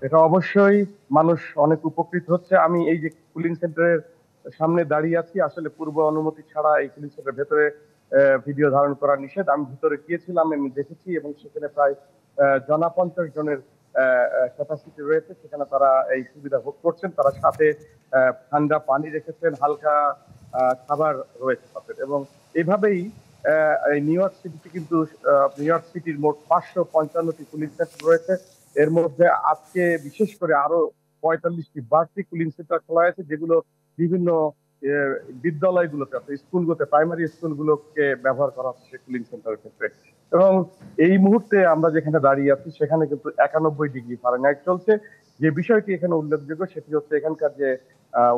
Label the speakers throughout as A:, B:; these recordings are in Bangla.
A: এটা অবশ্যই মানুষ অনেক উপকৃত হচ্ছে। আমি এই যে কুলিং সেন্টারের সামনে দাঁড়িয়ে আছি, আসলে পূর্ব অনুমতি ছাড়া এই কুলিং সেন্টারের ভেতরে ভিডিও ধারণ করা নিষেধ। আমি ভিতরে গিয়েছিলাম, আমি দেখেছি, এবং সেখানে প্রায় জনা 50 জনের ক্যাপাসিটি রয়েছে। সেখানে তারা এই সুবিধা ভোগ করছেন। তারা সাথে ঠান্ডা পানি রেখেছেন, হালকা খাবার রয়েছে তাদের। এবং এইভাবেই এই নিউ ইয়র্ক সিটিতে কিন্তু নিউ ইয়র্ক সিটির মোট 555টি কুলিং সেন্টার রয়েছে। এর মধ্যে আজকে বিশেষ করে আরো 45টি বাড়তি কুলিং সেন্টার খোলা হয়েছে, যেগুলো বিভিন্ন বিদ্যালয়গুলোতে, অর্থাৎ স্কুলগুলোতে, প্রাইমারি স্কুলগুলোকে ব্যবহার করা হচ্ছে কুলিং সেন্টারের ক্ষেত্রে। এবং এই মুহূর্তে আমরা যেখানে দাঁড়িয়ে আছি সেখানে কিন্তু 91 ডিগ্রি ফারেনহাইট চলছে। যে বিষয়টি এখানে উল্লেখযোগ্য সেটি হচ্ছে এখানকার যে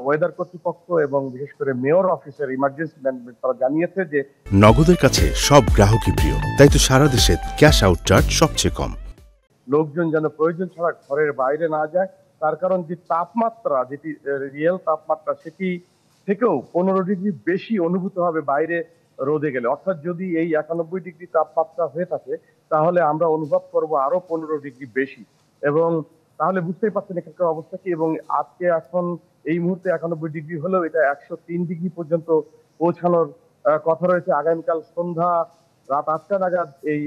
A: ওয়েদার কর্তৃপক্ষ এবং বিশেষ করে মেয়র অফিসের ইমার্জেন্সি ম্যানেজমেন্ট, তারা জানিয়েছে যে
B: নগদের কাছে সব গ্রাহকই প্রিয়, তাই তো সারা দেশে ক্যাশ আউট চার্জ সবচেয়ে কম।
A: লোকজন যেন প্রয়োজন ছাড়া ঘরের বাইরে না যায়। তার কারণ যে তাপমাত্রা, যেটি রিয়েল তাপমাত্রা, সেটি থেকেও 15 ডিগ্রি বেশি অনুভূত হবে বাইরে রোদে গেলে। অর্থাৎ যদি এই 91 ডিগ্রি তাপমাত্রা হয়ে থাকে, তাহলে আমরা অনুভব করব আরো 15 ডিগ্রি বেশি। এবং তাহলে বুঝতেই পারছেন এখানকার অবস্থা কি। এবং আজকে এখন এই মুহূর্তে 91 ডিগ্রি হলেও এটা 103 ডিগ্রি পর্যন্ত পৌঁছানোর কথা রয়েছে। আগামীকাল সন্ধ্যা রাত 8টা নাগাদ এই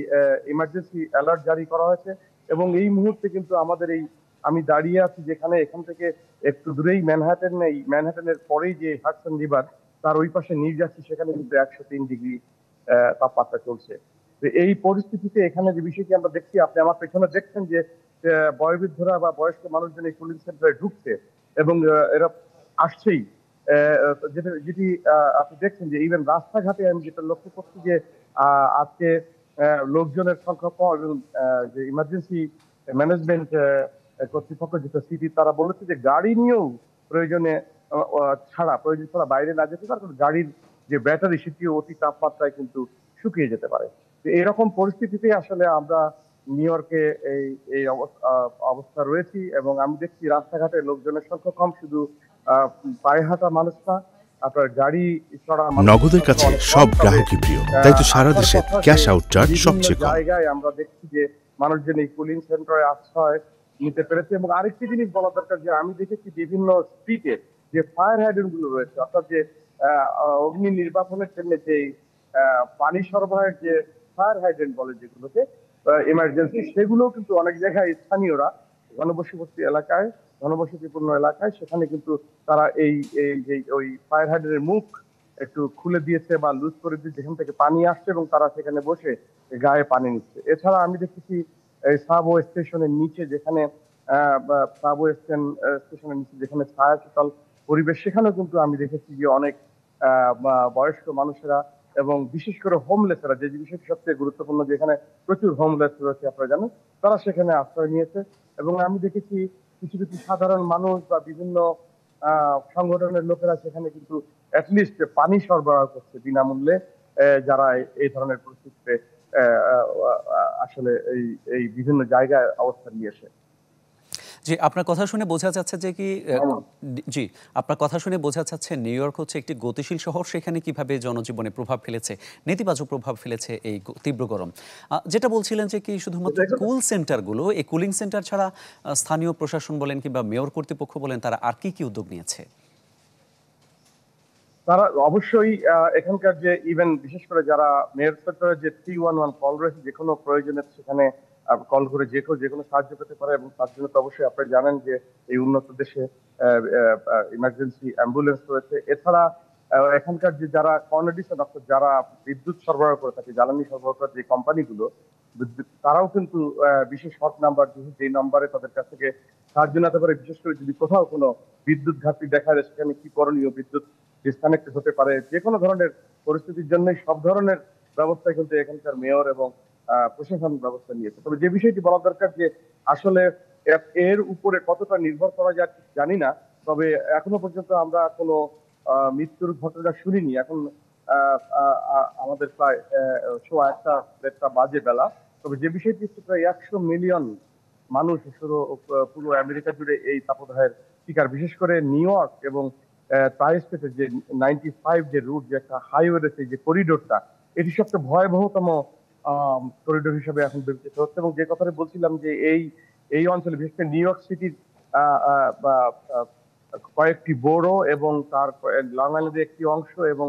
A: ইমার্জেন্সি অ্যালার্ট জারি করা হয়েছে। এবং এই মুহূর্তে কিন্তু আমাদের এই, আমি দাঁড়িয়ে আছি যেখানে, এখান থেকে একটু দূরেই ম্যানহাটন, এই ম্যানহাটনের পরেই যে হাডসন রিভার, তার ওই পাশে নিয়ে যাচ্ছি, সেখানে কিন্তু 103 ডিগ্রি তাপমাত্রা চলছে। তো এই পরিস্থিতিতে এখানে যে বিষয়টি আমরা দেখছি, আপনি আমার পেছনে দেখছেন যে বয়োবৃদ্ধরা বা বয়স্ক মানুষজন এই কুলিং সেন্টারে ঢুকছে, এবং এরা আসছেই। যেটি আপনি দেখছেন যে ইভেন রাস্তাঘাটে আমি যেটা লক্ষ্য করছি যে আজকে লোকজনের সংখ্যা কম। এবং যে ইমার্জেন্সি ম্যানেজমেন্ট কর্তৃপক্ষ যেটা সিটি, তারা বলেছে যে গাড়ি নিয়েও প্রয়োজন ছাড়া বাইরে না যেতে পারে, কারণ গাড়ির যে ব্যাটারি সেটিও অতি তাপমাত্রায় কিন্তু শুকিয়ে যেতে পারে। তো এরকম পরিস্থিতিতে আসলে আমরা নিউ ইয়র্কে এই এই অবস্থা রয়েছি। এবং আমি দেখছি রাস্তাঘাটে লোকজনের সংখ্যা কম, শুধু আহ পায়ে হাঁটা মানুষ না, আপনার গাড়ি চড়া মানুষের
B: নগদের
A: সংখ্যা
B: কাছে
A: অনেক কম।
B: সব
A: তবে
B: গ্রাহকই প্রিয়, তাই তো সারা
A: আসার
B: দেশে
A: কথা যে
B: ক্যাশ আউট চার্জ
A: বিভিন্ন
B: সবচেয়ে কম।
A: জায়গায় আমরা দেখছি যে মানুষজন এই কুলিং সেন্টারে আশ্রয় নিতে পেরেছে। এবং আরেকটি জিনিস বলা দরকার যে আমি দেখেছি বিভিন্ন স্ট্রিটে যে ফায়ার হাইড্রেন্ট গুলো রয়েছে, অর্থাৎ যে অগ্নি নির্বাপনের জন্য যে পানি সরবরাহের যে ফায়ার হাইড্রেন্ট বলে যেগুলোকে, ইমার্জেন্সি, সেগুলো কিন্তু অনেক জায়গায় স্থানীয়রা ঘনবসতিপূর্ণ এলাকায় ঘনবসতিপূর্ণ এলাকায় সেখানে কিন্তু তারা এই এই যে ওই ফায়ার হাইড্রেন্টের মুখ একটু খুলে দিয়েছে বা লুজ করে দিয়েছে, যেখান থেকে পানি আসছে, এবং তারা সেখানে বসে গায়ে পানি নিচ্ছে। এছাড়া আমি দেখেছি এই সাবওয়ে স্টেশনের নিচে, যেখানে সাবওয়ে স্টেশনের নিচে যেখানে ছায়া শীতল পরিবেশ, সেখানেও কিন্তু আমি দেখেছি যে অনেক বয়স্ক মানুষেরা এবং বিশেষ করে হোমলেসেরা, যে বিষয়টি সবচেয়ে গুরুত্বপূর্ণ, যেখানে প্রচুর হোমলেস রয়েছে আপনারা জানেন, তারা সেখানে আশ্রয় নিয়েছে। এবং আমি দেখেছি কিছু কিছু সাধারণ মানুষ বা বিভিন্ন সংগঠনের লোকেরা সেখানে কিন্তু অ্যাটলিস্ট পানি সরবরাহ করছে বিনামূল্যে, যারা এই ধরনের পরিস্থিতিতে আসলে এই এই বিভিন্ন জায়গায় অবস্থান নিয়েছে।
C: জি, আপনার কথা শুনে বোঝা যাচ্ছে যে কি জি, আপনার কথা শুনে বোঝা যাচ্ছে নিউ ইয়র্ক হচ্ছে একটি গতিশীল শহর। সেখানে কিভাবে জনজীবনে প্রভাব ফেলেছে, নেতিবাচক প্রভাব ফেলেছে এই তীব্র গরম। যেটা বলছিলেন যে কি শুধুমাত্র কুল সেন্টারগুলো, এই কুলিং সেন্টার ছাড়া স্থানীয় প্রশাসন বলেন কিংবা মেয়র কর্তৃপক্ষ বলেন, তারা আর কি উদ্যোগ নিয়েছে?
A: তারা অবশ্যই এখানকার যে ইভেন বিশেষ করে যারা মেয়র সেক্টরের যে 311 কল রয়েছে, যে কোনো প্রয়োজনে সেখানে কল করে যে কেউ যে কোনো সাহায্য পেতে পারে। এবং তার জন্য তো অবশ্যই আপনারা জানেন যে এই উন্নত দেশে ইমার্জেন্সি অ্যাম্বুলেন্স রয়েছে। এছাড়া এখানকার যে যারা কর্নেডিশন, অর্থাৎ যারা বিদ্যুৎ সরবরাহ করে থাকে, জ্বালানি সরবরাহ করে যে কোম্পানিগুলো, তারাও কিন্তু বিশেষ হট নাম্বার, যে নাম্বারে তাদের কাছ থেকে সাহায্য নিতে পারে। বিশেষ করে যদি কোথাও কোনো বিদ্যুৎ ঘাটতি দেখা যায়, সেখানে কি করণীয়, বিদ্যুৎ ডিসকানেক্ট হতে পারে, যে কোনো ধরনের পরিস্থিতির জন্য সব ধরনের ব্যবস্থা কিন্তু এখানকার মেয়র এবং প্রশাসন ব্যবস্থা নিয়েছে। তবে যে বিষয়টি বলা দরকার যে আসলে এর উপরে কতটা নির্ভর করা যায় জানি না। তবে এখনো পর্যন্ত আমরা কোনো মৃত্যুর ঘটনা শুনিনি। এখন আমাদের প্রায় 1:15 বাজে বেলা। তবে যে বিষয়টি হচ্ছে প্রায় 100 মিলিয়ন মানুষ পুরো আমেরিকা জুড়ে এই তাপদাহের শিকার। বিশেষ করে নিউ ইয়র্ক এবং ট্রাই স্টেটের যে 95 যে রুট, যে একটা হাইওয়ে রয়েছে, যে করিডোরটা, এটি সবচেয়ে ভয়াবহতম করিডোর হিসেবে এখন বিবেচিত হচ্ছে। এবং যে কথাটা বলছিলাম যে এই এই অঞ্চলে বিশেষ করে নিউ ইয়র্ক সিটির কয়েকটি বড়ো এবং তার লং আইল্যান্ডের একটি অংশ এবং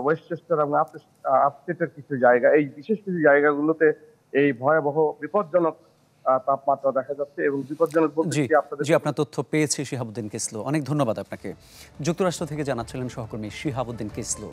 A: ওয়েস্টচেস্টার এবং আপস্টেটের কিছু জায়গা, এই বিশেষ কিছু জায়গাগুলোতে এই ভয়াবহ বিপজ্জনক তাপমাত্রা দেখা যাচ্ছে। এবং বিপজ্জনক বলতে
C: জি
A: কি আপনাদের
C: জি আপনার তথ্য পেয়েছি শিহাবুদ্দিন কিসলু, অনেক ধন্যবাদ আপনাকে। যুক্তরাষ্ট্র থেকে জানাচ্ছিলেন সহকর্মী শিহাবুদ্দিন কিসলু।